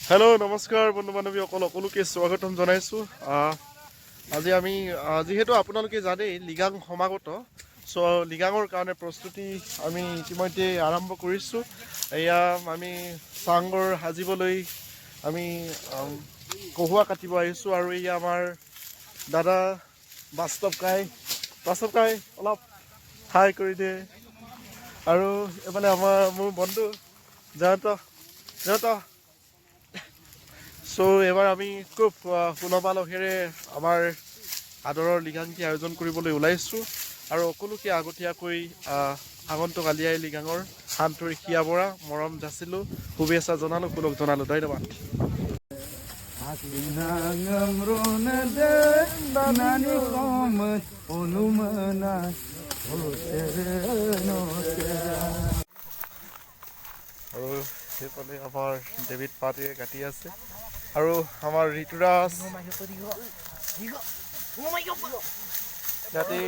Hello' নমস্কাৰ বন্ধু বান্ধৱীসকল সকলোকে স্বাগতম জনাইছোঁ। আজি আমি যিহেতু আপোনালোকে জানেই লিগাং সমাগত, লিগাঙৰ কাৰণে প্ৰস্তুতি আমি ইতিমধ্যে আৰম্ভ কৰিছোঁ। এয়া আমি চাংঘৰ সাজিবলৈ আমি কহুৱা কাটিব আহিছোঁ আৰু এয়া আমাৰ দাদা বাস্তৱ কাই অলপ হাই কৰি দিয়ে আৰু এইফালে মোৰ বন্ধু জয়ন্ত। এবাৰ আমি খুব সুলভ লহেৰে আমাৰ আদৰৰ লিগাংটি আয়োজন কৰিবলৈ ওলাইছোঁ আৰু সকলোকে আগতীয়াকৈ আগন্তুক আলি আই লিগাঙৰ শান্তৰী শিয়া বৰা মৰম যাচিলোঁ, শুভেচ্ছা জনালোঁ, সুলভ জনালোঁ। ধন্যবাদ। আৰু সেইফালে আমাৰ ডেভিড পাতিয়ে কাটি আছে আৰু আমাৰ ঋতুৰাজ ইয়াতে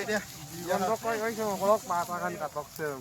Dia. Yang rokok yang sama kolok mata kan katok sem.